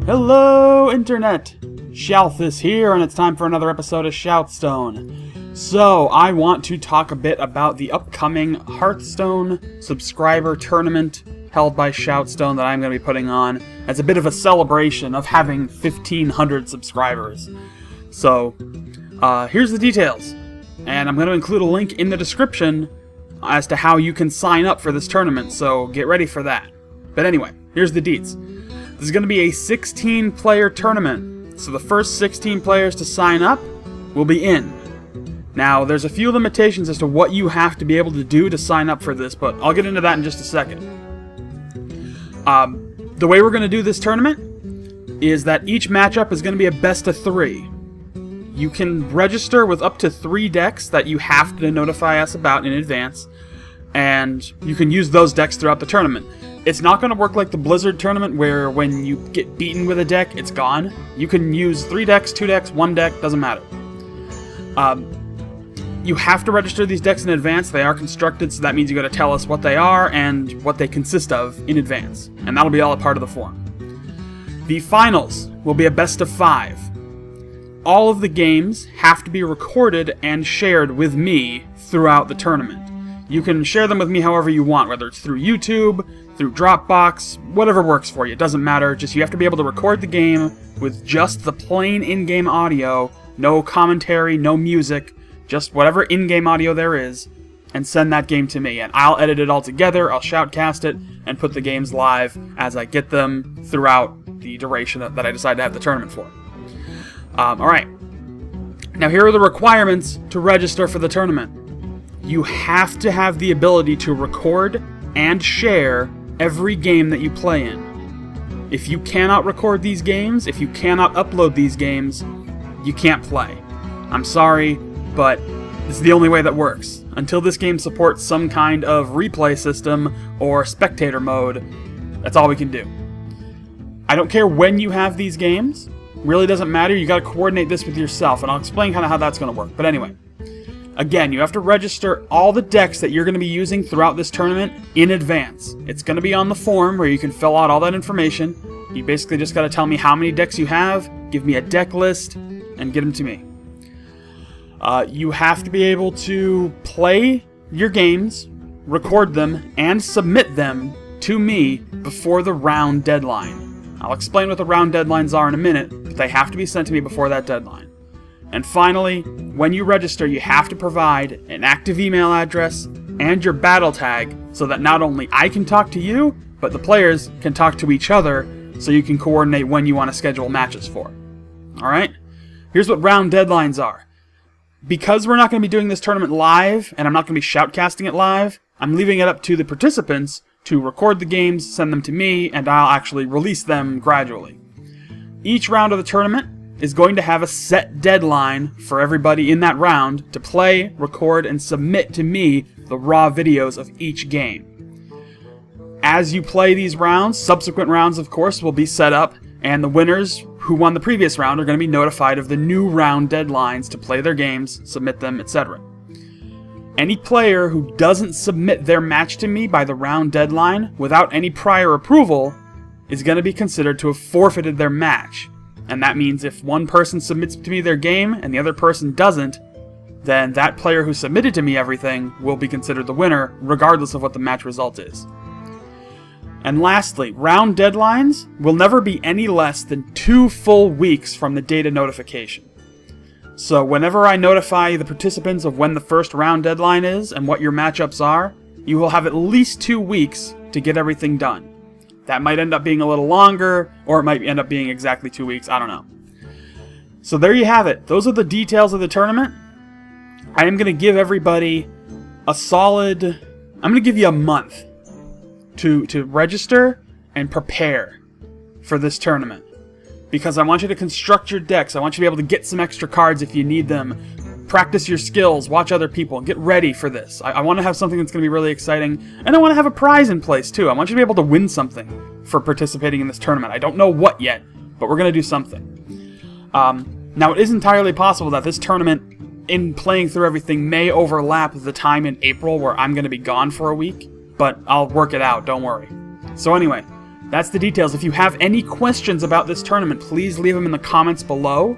Hello, Internet! Shoutthis here, and it's time for another episode of ShoutStone. So, I want to talk a bit about the upcoming Hearthstone subscriber tournament held by ShoutStone that I'm going to be putting on as a bit of a celebration of having 1,500 subscribers. So, here's the details. And I'm going to include a link in the description as to how you can sign up for this tournament, so get ready for that. But anyway, here's the deets. This is going to be a 16-player tournament, so the first 16 players to sign up will be in. Now, there's a few limitations as to what you have to be able to do to sign up for this, but I'll get into that in just a second. The way we're going to do this tournament is that each matchup is going to be a best of 3. You can register with up to 3 decks that you have to notify us about in advance, and you can use those decks throughout the tournament. It's not going to work like the Blizzard tournament where when you get beaten with a deck, it's gone. You can use 3 decks, 2 decks, 1 deck, doesn't matter. You have to register these decks in advance. They are constructed, so that means you got to tell us what they are and what they consist of in advance. And that'll be all a part of the form. The finals will be a best of 5. All of the games have to be recorded and shared with me throughout the tournament. You can share them with me however you want, whether it's through YouTube, through Dropbox, whatever works for you. It doesn't matter, just you have to be able to record the game with just the plain in-game audio, no commentary, no music, just whatever in-game audio there is, and send that game to me. And I'll edit it all together, I'll shoutcast it, and put the games live as I get them throughout the duration that I decide to have the tournament for. Alright, now here are the requirements to register for the tournament. You have to have the ability to record and share every game that you play in. If you cannot record these games, if you cannot upload these games, you can't play. I'm sorry, but this is the only way that works. Until this game supports some kind of replay system or spectator mode, that's all we can do. I don't care when you have these games. Really doesn't matter. You got to coordinate this with yourself, and I'll explain kind of how that's going to work. But anyway, again, you have to register all the decks that you're going to be using throughout this tournament in advance. It's going to be on the form where you can fill out all that information. You basically just got to tell me how many decks you have, give me a deck list, and get them to me. You have to be able to play your games, record them, and submit them to me before the round deadline. I'll explain what the round deadlines are in a minute, but they have to be sent to me before that deadline. And finally, when you register, you have to provide an active email address and your battle tag so that not only I can talk to you, but the players can talk to each other so you can coordinate when you want to schedule matches for. Alright? Here's what round deadlines are. Because we're not going to be doing this tournament live, and I'm not going to be shoutcasting it live, I'm leaving it up to the participants to record the games, send them to me, and I'll actually release them gradually. Each round of the tournament is going to have a set deadline for everybody in that round to play, record, and submit to me the raw videos of each game. As you play these rounds, subsequent rounds, of course, will be set up, and the winners who won the previous round are going to be notified of the new round deadlines to play their games, submit them, etc. Any player who doesn't submit their match to me by the round deadline without any prior approval is going to be considered to have forfeited their match. And that means if one person submits to me their game and the other person doesn't, then that player who submitted to me everything will be considered the winner, regardless of what the match result is. And lastly, round deadlines will never be any less than 2 full weeks from the date of notification. So whenever I notify the participants of when the first round deadline is and what your matchups are, you will have at least 2 weeks to get everything done. That might end up being a little longer, or it might end up being exactly 2 weeks, I don't know. So there you have it. Those are the details of the tournament. I am going to give everybody a solid... I'm going to give you a month to register and prepare for this tournament. Because I want you to construct your decks. I want you to be able to get some extra cards if you need them. Practice your skills, watch other people, and get ready for this. I want to have something that's going to be really exciting, and I want to have a prize in place too. I want you to be able to win something for participating in this tournament. I don't know what yet, but we're going to do something. Now, it is entirely possible that this tournament, in playing through everything, may overlap the time in April where I'm going to be gone for a week, but I'll work it out, don't worry. So anyway, that's the details. If you have any questions about this tournament, please leave them in the comments below,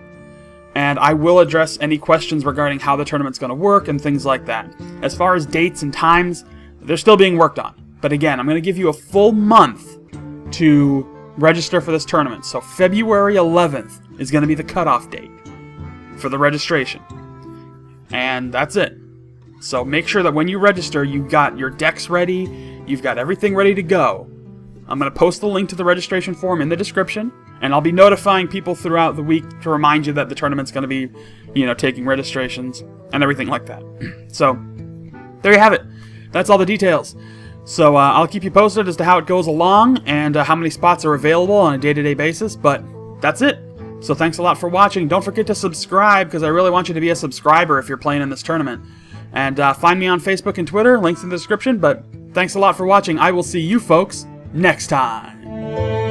and I will address any questions regarding how the tournament's going to work and things like that. As far as dates and times, they're still being worked on. But again, I'm going to give you a full month to register for this tournament. So February 11th is going to be the cutoff date for the registration. And that's it. So make sure that when you register, you've got your decks ready, you've got everything ready to go. I'm going to post the link to the registration form in the description, and I'll be notifying people throughout the week to remind you that the tournament's going to be, taking registrations and everything like that. So, there you have it. That's all the details. So, I'll keep you posted as to how it goes along and how many spots are available on a day-to-day basis, but that's it. So thanks a lot for watching. Don't forget to subscribe, because I really want you to be a subscriber if you're playing in this tournament. And find me on Facebook and Twitter, links in the description, but thanks a lot for watching. I will see you folks next time.